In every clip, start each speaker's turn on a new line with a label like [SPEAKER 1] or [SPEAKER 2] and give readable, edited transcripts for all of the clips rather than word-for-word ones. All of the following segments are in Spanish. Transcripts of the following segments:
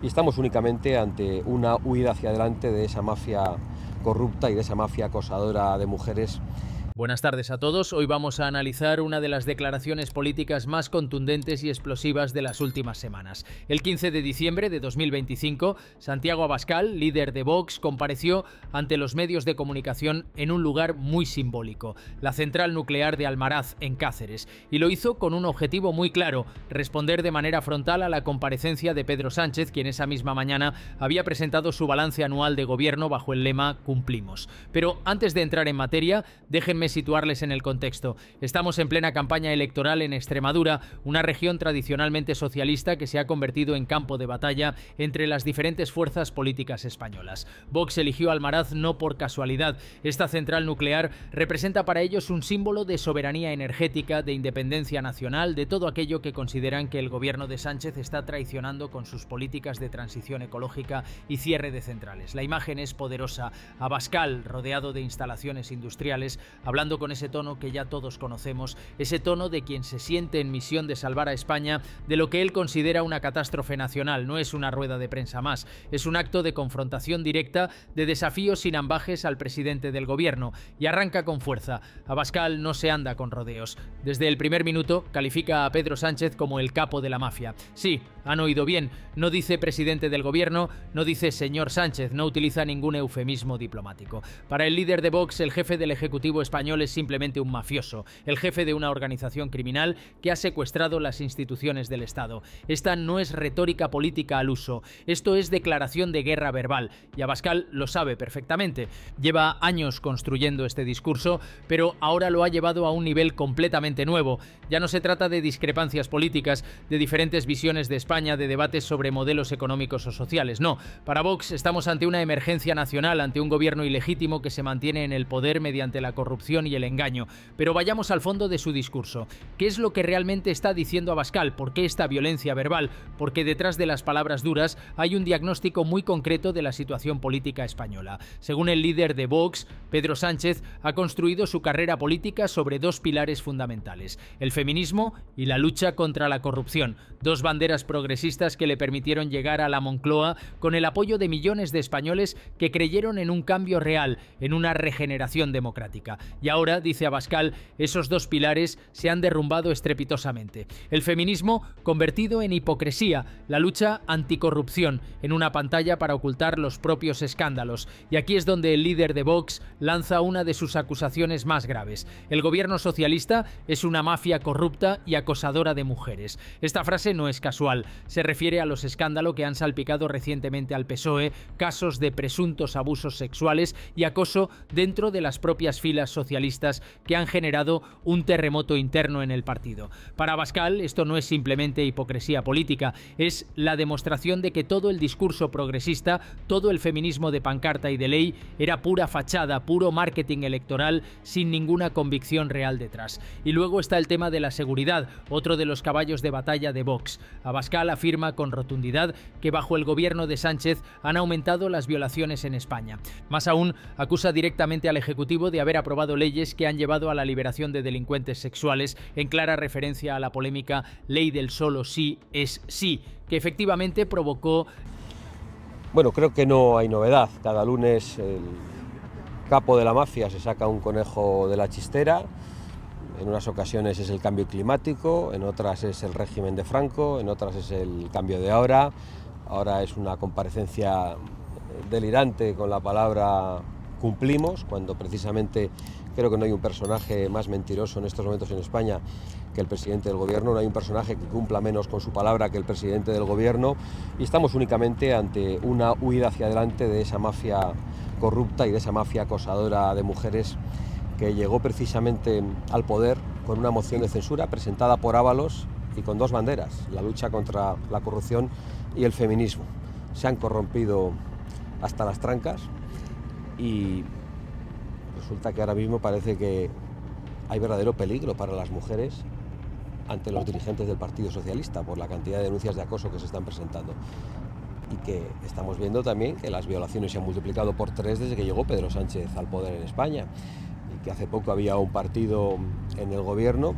[SPEAKER 1] y estamos únicamente ante una huida hacia adelante de esa mafia corrupta y de esa mafia acosadora de mujeres.
[SPEAKER 2] Buenas tardes a todos. Hoy vamos a analizar una de las declaraciones políticas más contundentes y explosivas de las últimas semanas. El 15 de diciembre de 2025, Santiago Abascal, líder de Vox, compareció ante los medios de comunicación en un lugar muy simbólico, la central nuclear de Almaraz, en Cáceres, y lo hizo con un objetivo muy claro: responder de manera frontal a la comparecencia de Pedro Sánchez, quien esa misma mañana había presentado su balance anual de gobierno bajo el lema "Cumplimos". Pero antes de entrar en materia, déjenme situarles en el contexto. Estamos en plena campaña electoral en Extremadura, una región tradicionalmente socialista que se ha convertido en campo de batalla entre las diferentes fuerzas políticas españolas. Vox eligió Almaraz no por casualidad. Esta central nuclear representa para ellos un símbolo de soberanía energética, de independencia nacional, de todo aquello que consideran que el gobierno de Sánchez está traicionando con sus políticas de transición ecológica y cierre de centrales. La imagen es poderosa. Abascal, rodeado de instalaciones industriales, hablando con ese tono que ya todos conocemos, ese tono de quien se siente en misión de salvar a España de lo que él considera una catástrofe nacional. No es una rueda de prensa más, es un acto de confrontación directa, de desafío sin ambajes al presidente del gobierno, y arranca con fuerza. Abascal no se anda con rodeos. Desde el primer minuto califica a Pedro Sánchez como el capo de la mafia. Sí, han oído bien, no dice presidente del gobierno, no dice señor Sánchez, no utiliza ningún eufemismo diplomático. Para el líder de Vox, el jefe del Ejecutivo español es simplemente un mafioso, el jefe de una organización criminal que ha secuestrado las instituciones del Estado. Esta no es retórica política al uso, esto es declaración de guerra verbal, y Abascal lo sabe perfectamente. Lleva años construyendo este discurso, pero ahora lo ha llevado a un nivel completamente nuevo. Ya no se trata de discrepancias políticas, de diferentes visiones de España, de debates sobre modelos económicos o sociales. No, para Vox estamos ante una emergencia nacional, ante un gobierno ilegítimo que se mantiene en el poder mediante la corrupción y el engaño. Pero vayamos al fondo de su discurso. ¿Qué es lo que realmente está diciendo Abascal? ¿Por qué esta violencia verbal? Porque detrás de las palabras duras hay un diagnóstico muy concreto de la situación política española. Según el líder de Vox, Pedro Sánchez ha construido su carrera política sobre dos pilares fundamentales: el feminismo y la lucha contra la corrupción. Dos banderas progresistas que le permitieron llegar a la Moncloa con el apoyo de millones de españoles que creyeron en un cambio real, en una regeneración democrática. Y ahora, dice Abascal, esos dos pilares se han derrumbado estrepitosamente. El feminismo convertido en hipocresía, la lucha anticorrupción en una pantalla para ocultar los propios escándalos. Y aquí es donde el líder de Vox lanza una de sus acusaciones más graves. El gobierno socialista es una mafia corrupta y acosadora de mujeres. Esta frase no es casual, se refiere a los escándalos que han salpicado recientemente al PSOE, casos de presuntos abusos sexuales y acoso dentro de las propias filas socialistas que han generado un terremoto interno en el partido. Para Abascal, esto no es simplemente hipocresía política, es la demostración de que todo el discurso progresista, todo el feminismo de pancarta y de ley era pura fachada, puro marketing electoral sin ninguna convicción real detrás. Y luego está el tema de la seguridad, otro de los caballos de batalla de Vox. Abascal afirma con rotundidad que bajo el gobierno de Sánchez han aumentado las violaciones en España. Más aún, acusa directamente al Ejecutivo de haber aprobado leyes que han llevado a la liberación de delincuentes sexuales, en clara referencia a la polémica Ley del solo sí es sí, que efectivamente provocó...
[SPEAKER 1] Bueno, creo que no hay novedad. Cada lunes el capo de la mafia se saca un conejo de la chistera. En unas ocasiones es el cambio climático, en otras es el régimen de Franco, en otras es el cambio de ahora. Ahora es una comparecencia delirante con la palabra "cumplimos", cuando precisamente creo que no hay un personaje más mentiroso en estos momentos en España que el presidente del gobierno. No hay un personaje que cumpla menos con su palabra que el presidente del gobierno, y estamos únicamente ante una huida hacia adelante de esa mafia corrupta y de esa mafia acosadora de mujeres que llegó precisamente al poder con una moción de censura presentada por Ábalos y con dos banderas: la lucha contra la corrupción y el feminismo. Se han corrompido hasta las trancas y resulta que ahora mismo parece que hay verdadero peligro para las mujeres ante los dirigentes del Partido Socialista por la cantidad de denuncias de acoso que se están presentando. Y que estamos viendo también que las violaciones se han multiplicado por 3 desde que llegó Pedro Sánchez al poder en España, y que hace poco había un partido en el gobierno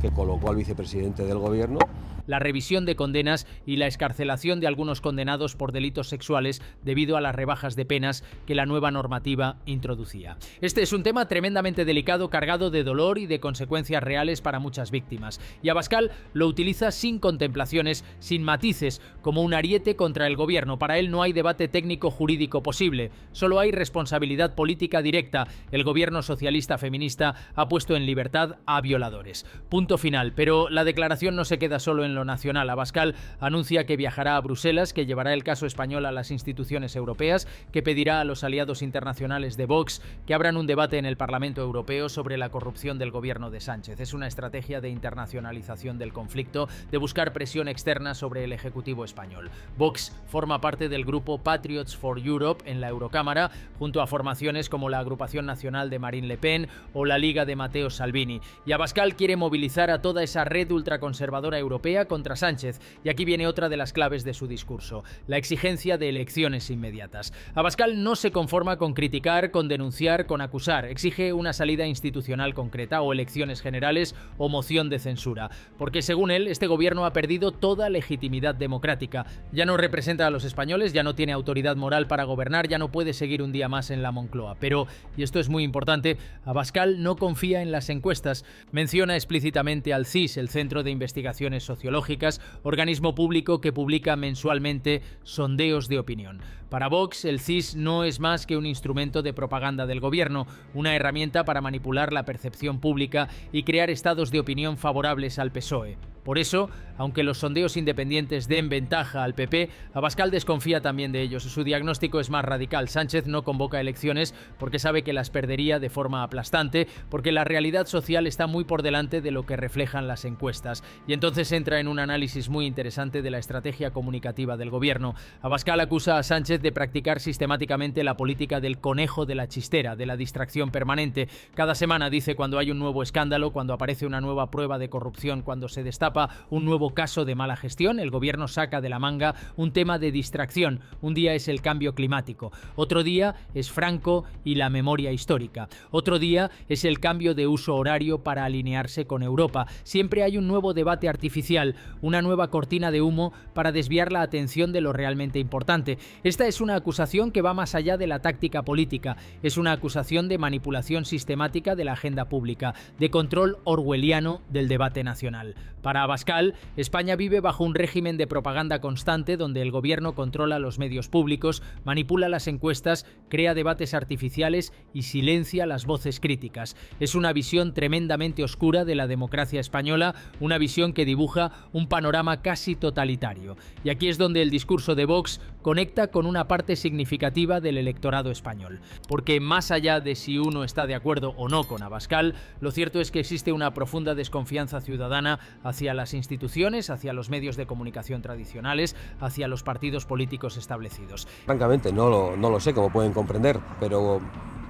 [SPEAKER 1] que colocó al vicepresidente del gobierno
[SPEAKER 2] la revisión de condenas y la excarcelación de algunos condenados por delitos sexuales debido a las rebajas de penas que la nueva normativa introducía. Este es un tema tremendamente delicado, cargado de dolor y de consecuencias reales para muchas víctimas. Y Abascal lo utiliza sin contemplaciones, sin matices, como un ariete contra el gobierno. Para él no hay debate técnico-jurídico posible, solo hay responsabilidad política directa. El gobierno socialista feminista ha puesto en libertad a violadores. Punto final. Pero la declaración no se queda solo en lo nacional. Abascal anuncia que viajará a Bruselas, que llevará el caso español a las instituciones europeas, que pedirá a los aliados internacionales de Vox que abran un debate en el Parlamento Europeo sobre la corrupción del gobierno de Sánchez. Es una estrategia de internacionalización del conflicto, de buscar presión externa sobre el Ejecutivo español. Vox forma parte del grupo Patriots for Europe en la Eurocámara, junto a formaciones como la Agrupación Nacional de Marine Le Pen o la Liga de Matteo Salvini. Y Abascal quiere movilizar a toda esa red ultraconservadora europea contra Sánchez. Y aquí viene otra de las claves de su discurso: la exigencia de elecciones inmediatas. Abascal no se conforma con criticar, con denunciar, con acusar. Exige una salida institucional concreta, o elecciones generales o moción de censura. Porque según él, este gobierno ha perdido toda legitimidad democrática. Ya no representa a los españoles, ya no tiene autoridad moral para gobernar, ya no puede seguir un día más en la Moncloa. Pero, y esto es muy importante, Abascal no confía en las encuestas. Menciona explícitamente al CIS, el Centro de Investigaciones Sociológicas, organismo público que publica mensualmente sondeos de opinión. Para Vox, el CIS no es más que un instrumento de propaganda del gobierno, una herramienta para manipular la percepción pública y crear estados de opinión favorables al PSOE. Por eso, aunque los sondeos independientes den ventaja al PP, Abascal desconfía también de ellos. Su diagnóstico es más radical. Sánchez no convoca elecciones porque sabe que las perdería de forma aplastante, porque la realidad social está muy por delante de lo que reflejan las encuestas. Y entonces entra en un análisis muy interesante de la estrategia comunicativa del gobierno. Abascal acusa a Sánchez de practicar sistemáticamente la política del conejo de la chistera, de la distracción permanente. Cada semana dice cuando hay un nuevo escándalo, cuando aparece una nueva prueba de corrupción, cuando se destapa un nuevo caso de mala gestión, el gobierno saca de la manga un tema de distracción. Un día es el cambio climático, otro día es Franco y la memoria histórica, otro día es el cambio de uso horario para alinearse con Europa. Siempre hay un nuevo debate artificial, una nueva cortina de humo para desviar la atención de lo realmente importante. Esta es una acusación que va más allá de la táctica política, es una acusación de manipulación sistemática de la agenda pública, de control orwelliano del debate nacional. Para Abascal, España vive bajo un régimen de propaganda constante donde el gobierno controla los medios públicos, manipula las encuestas, crea debates artificiales y silencia las voces críticas. Es una visión tremendamente oscura de la democracia española, una visión que dibuja un panorama casi totalitario. Y aquí es donde el discurso de Vox conecta con una parte significativa del electorado español. Porque más allá de si uno está de acuerdo o no con Abascal, lo cierto es que existe una profunda desconfianza ciudadana hacia las instituciones, hacia los medios de comunicación tradicionales, hacia los partidos políticos establecidos.
[SPEAKER 1] Francamente, no lo sé, como pueden comprender, pero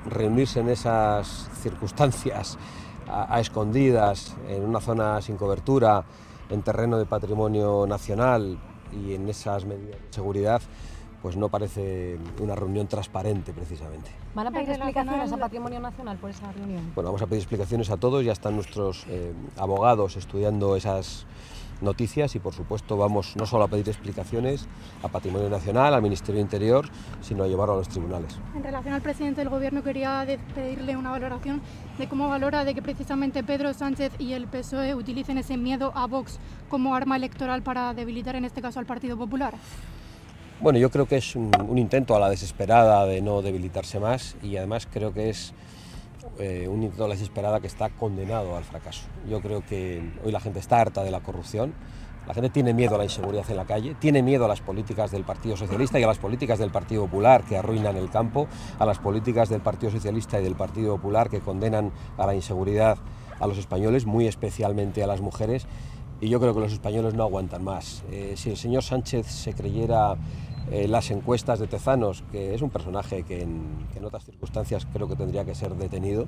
[SPEAKER 1] reunirse en esas circunstancias a escondidas, en una zona sin cobertura, en terreno de patrimonio nacional y en esas medidas de seguridad, pues no parece una reunión transparente, precisamente.
[SPEAKER 3] ¿Van a pedir explicaciones a Patrimonio Nacional por esa reunión?
[SPEAKER 1] Bueno, vamos a pedir explicaciones a todos, ya están nuestros abogados estudiando esas noticias y, por supuesto, vamos no solo a pedir explicaciones a Patrimonio Nacional, al Ministerio de Interior, sino a llevarlo a los tribunales.
[SPEAKER 4] En relación al presidente del Gobierno, quería pedirle una valoración de cómo valora de que precisamente Pedro Sánchez y el PSOE utilicen ese miedo a Vox como arma electoral para debilitar, en este caso, al Partido Popular.
[SPEAKER 1] Bueno, yo creo que es un intento a la desesperada de no debilitarse más y además creo que es un intento a la desesperada que está condenado al fracaso. Yo creo que hoy la gente está harta de la corrupción, la gente tiene miedo a la inseguridad en la calle, tiene miedo a las políticas del Partido Socialista y a las políticas del Partido Popular que arruinan el campo, a las políticas del Partido Socialista y del Partido Popular que condenan a la inseguridad a los españoles, muy especialmente a las mujeres. Y yo creo que los españoles no aguantan más. Si el señor Sánchez se creyera las encuestas de Tezanos, que es un personaje que en otras circunstancias creo que tendría que ser detenido.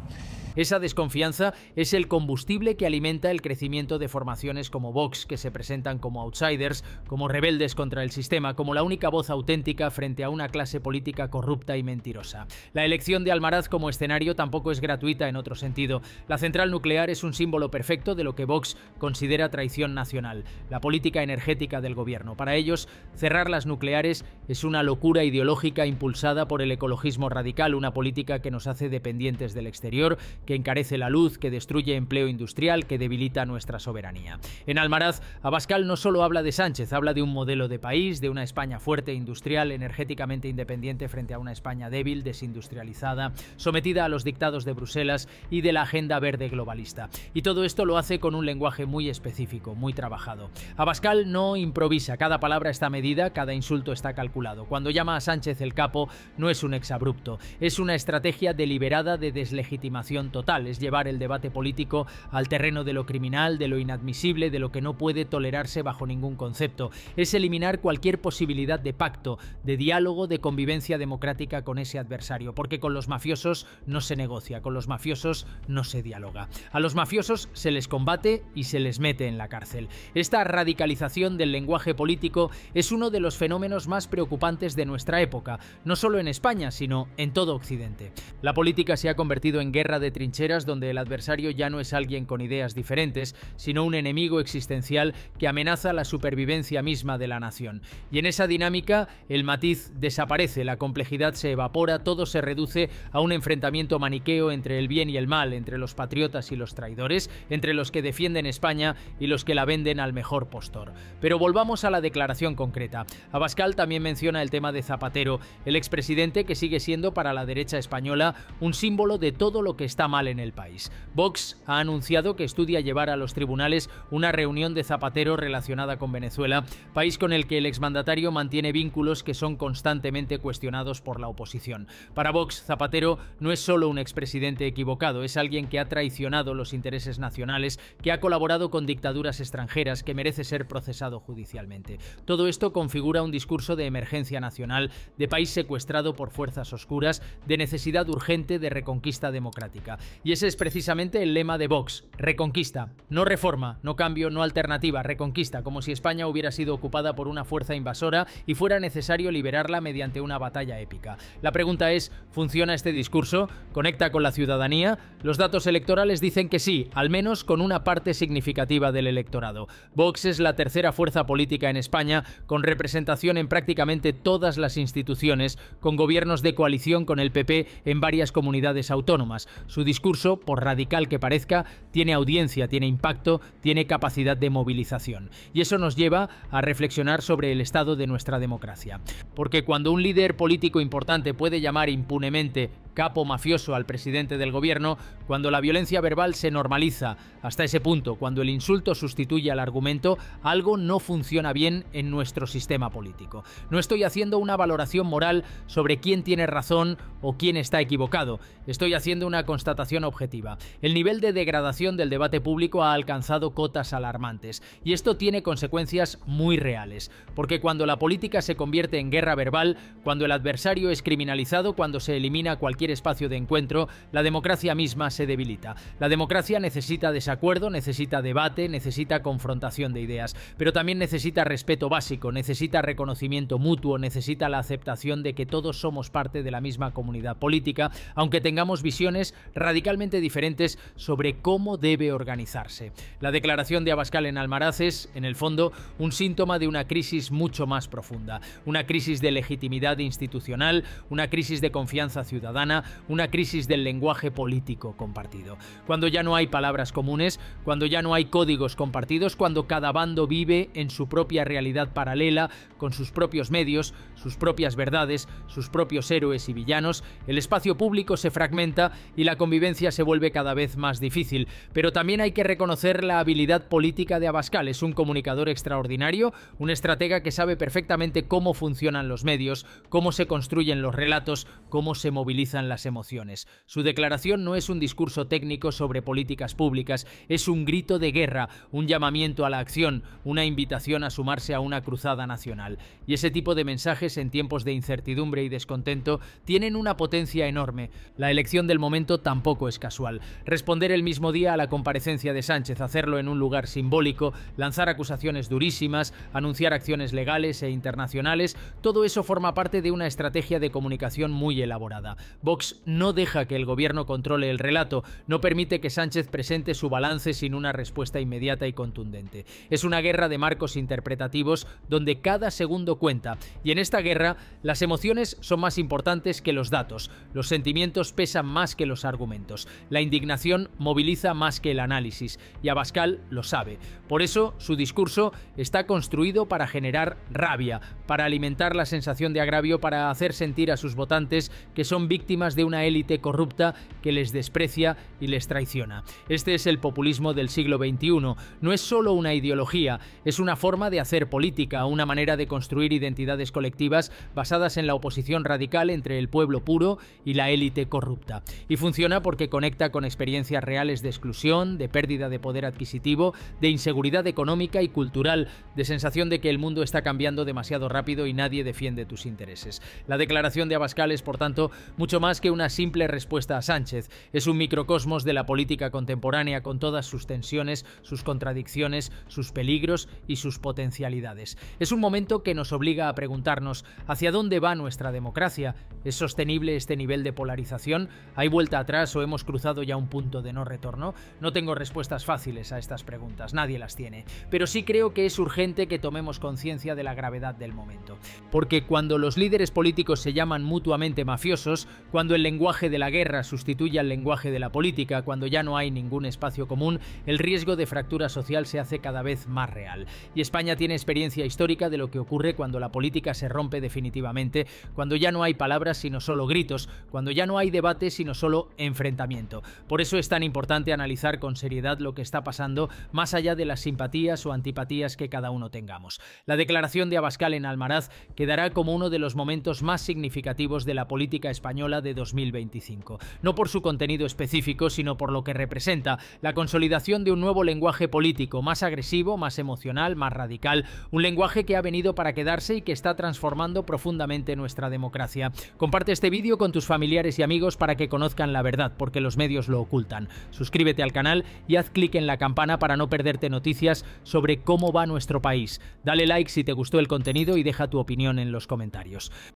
[SPEAKER 2] Esa desconfianza es el combustible que alimenta el crecimiento de formaciones como Vox, que se presentan como outsiders, como rebeldes contra el sistema, como la única voz auténtica frente a una clase política corrupta y mentirosa. La elección de Almaraz como escenario tampoco es gratuita en otro sentido. La central nuclear es un símbolo perfecto de lo que Vox considera traición nacional, la política energética del gobierno. Para ellos, cerrar las nucleares es una locura ideológica impulsada por el ecologismo radical, una política que nos hace dependientes del exterior, que encarece la luz, que destruye empleo industrial, que debilita nuestra soberanía. En Almaraz, Abascal no solo habla de Sánchez, habla de un modelo de país, de una España fuerte, industrial, energéticamente independiente frente a una España débil, desindustrializada, sometida a los dictados de Bruselas y de la agenda verde globalista. Y todo esto lo hace con un lenguaje muy específico, muy trabajado. Abascal no improvisa, cada palabra está medida, cada insulto está calculado. Cuando llama a Sánchez el capo, no es un exabrupto, es una estrategia deliberada de deslegitimación total, es llevar el debate político al terreno de lo criminal, de lo inadmisible, de lo que no puede tolerarse bajo ningún concepto. Es eliminar cualquier posibilidad de pacto, de diálogo, de convivencia democrática con ese adversario, porque con los mafiosos no se negocia, con los mafiosos no se dialoga. A los mafiosos se les combate y se les mete en la cárcel. Esta radicalización del lenguaje político es uno de los fenómenos más preocupantes de nuestra época, no solo en España, sino en todo Occidente. La política se ha convertido en guerra de trincheras donde el adversario ya no es alguien con ideas diferentes, sino un enemigo existencial que amenaza la supervivencia misma de la nación. Y en esa dinámica el matiz desaparece, la complejidad se evapora, todo se reduce a un enfrentamiento maniqueo entre el bien y el mal, entre los patriotas y los traidores, entre los que defienden España y los que la venden al mejor postor. Pero volvamos a la declaración concreta. Abascal también menciona el tema de Zapatero, el expresidente que sigue siendo para la derecha española un símbolo de todo lo que está mal en el país. Vox ha anunciado que estudia llevar a los tribunales una reunión de Zapatero relacionada con Venezuela, país con el que el exmandatario mantiene vínculos que son constantemente cuestionados por la oposición. Para Vox, Zapatero no es solo un expresidente equivocado, es alguien que ha traicionado los intereses nacionales, que ha colaborado con dictaduras extranjeras, que merece ser procesado judicialmente. Todo esto configura un discurso de emergencia nacional, de país secuestrado por fuerzas oscuras, de necesidad urgente de reconquista democrática. Y ese es precisamente el lema de Vox: reconquista, no reforma, no cambio, no alternativa, reconquista, como si España hubiera sido ocupada por una fuerza invasora y fuera necesario liberarla mediante una batalla épica. La pregunta es, ¿funciona este discurso? ¿Conecta con la ciudadanía? Los datos electorales dicen que sí, al menos con una parte significativa del electorado. Vox es la tercera fuerza política en España, con representación en prácticamente todas las instituciones, con gobiernos de coalición con el PP en varias comunidades autónomas. Su discurso, por radical que parezca, tiene audiencia, tiene impacto, tiene capacidad de movilización. Y eso nos lleva a reflexionar sobre el estado de nuestra democracia. Porque cuando un líder político importante puede llamar impunemente capo mafioso al presidente del gobierno, cuando la violencia verbal se normaliza hasta ese punto, cuando el insulto sustituye al argumento, algo no funciona bien en nuestro sistema político. No estoy haciendo una valoración moral sobre quién tiene razón o quién está equivocado. Estoy haciendo una constatación objetiva. El nivel de degradación del debate público ha alcanzado cotas alarmantes. Y esto tiene consecuencias muy reales. Porque cuando la política se convierte en guerra verbal, cuando el adversario es criminalizado, cuando se elimina cualquier espacio de encuentro, la democracia misma se debilita. La democracia necesita desacuerdo, necesita debate, necesita confrontación de ideas, pero también necesita respeto básico, necesita reconocimiento mutuo, necesita la aceptación de que todos somos parte de la misma comunidad política, aunque tengamos visiones radicalmente diferentes sobre cómo debe organizarse. La declaración de Abascal en Almaraz es, en el fondo, un síntoma de una crisis mucho más profunda, una crisis de legitimidad institucional, una crisis de confianza ciudadana, una crisis del lenguaje político compartido. Cuando ya no hay palabras comunes, cuando ya no hay códigos compartidos, cuando cada bando vive en su propia realidad paralela, con sus propios medios, sus propias verdades, sus propios héroes y villanos, el espacio público se fragmenta y la convivencia se vuelve cada vez más difícil. Pero también hay que reconocer la habilidad política de Abascal. Es un comunicador extraordinario, un estratega que sabe perfectamente cómo funcionan los medios, cómo se construyen los relatos, cómo se movilizan dominan las emociones. Su declaración no es un discurso técnico sobre políticas públicas, es un grito de guerra, un llamamiento a la acción, una invitación a sumarse a una cruzada nacional. Y ese tipo de mensajes en tiempos de incertidumbre y descontento tienen una potencia enorme. La elección del momento tampoco es casual. Responder el mismo día a la comparecencia de Sánchez, hacerlo en un lugar simbólico, lanzar acusaciones durísimas, anunciar acciones legales e internacionales, todo eso forma parte de una estrategia de comunicación muy elaborada. Vox no deja que el gobierno controle el relato, no permite que Sánchez presente su balance sin una respuesta inmediata y contundente. Es una guerra de marcos interpretativos donde cada segundo cuenta, y en esta guerra las emociones son más importantes que los datos, los sentimientos pesan más que los argumentos, la indignación moviliza más que el análisis, y Abascal lo sabe. Por eso su discurso está construido para generar rabia, para alimentar la sensación de agravio, para hacer sentir a sus votantes que son víctimas de una élite corrupta que les desprecia y les traiciona. Este es el populismo del siglo XXI. No es solo una ideología, es una forma de hacer política, una manera de construir identidades colectivas basadas en la oposición radical entre el pueblo puro y la élite corrupta. Y funciona porque conecta con experiencias reales de exclusión, de pérdida de poder adquisitivo, de inseguridad económica y cultural, de sensación de que el mundo está cambiando demasiado rápido y nadie defiende tus intereses. La declaración de Abascal es, por tanto, mucho más que una simple respuesta a Sánchez. Es un microcosmos de la política contemporánea con todas sus tensiones, sus contradicciones, sus peligros y sus potencialidades. Es un momento que nos obliga a preguntarnos ¿hacia dónde va nuestra democracia? ¿Es sostenible este nivel de polarización? ¿Hay vuelta atrás o hemos cruzado ya un punto de no retorno? No tengo respuestas fáciles a estas preguntas, nadie las tiene, pero sí creo que es urgente que tomemos conciencia de la gravedad del momento. Porque cuando los líderes políticos se llaman mutuamente mafiosos, cuando el lenguaje de la guerra sustituye al lenguaje de la política, cuando ya no hay ningún espacio común, el riesgo de fractura social se hace cada vez más real. Y España tiene experiencia histórica de lo que ocurre cuando la política se rompe definitivamente, cuando ya no hay palabras sino solo gritos, cuando ya no hay debate sino solo enfrentamiento. Por eso es tan importante analizar con seriedad lo que está pasando, más allá de las simpatías o antipatías que cada uno tengamos. La declaración de Abascal en Almaraz quedará como uno de los momentos más significativos de la política española de 2025. No por su contenido específico, sino por lo que representa, la consolidación de un nuevo lenguaje político, más agresivo, más emocional, más radical, un lenguaje que ha venido para quedarse y que está transformando profundamente nuestra democracia. Comparte este vídeo con tus familiares y amigos para que conozcan la verdad, porque los medios lo ocultan. Suscríbete al canal y haz clic en la campana para no perderte noticias sobre cómo va nuestro país. Dale like si te gustó el contenido y deja tu opinión en los comentarios.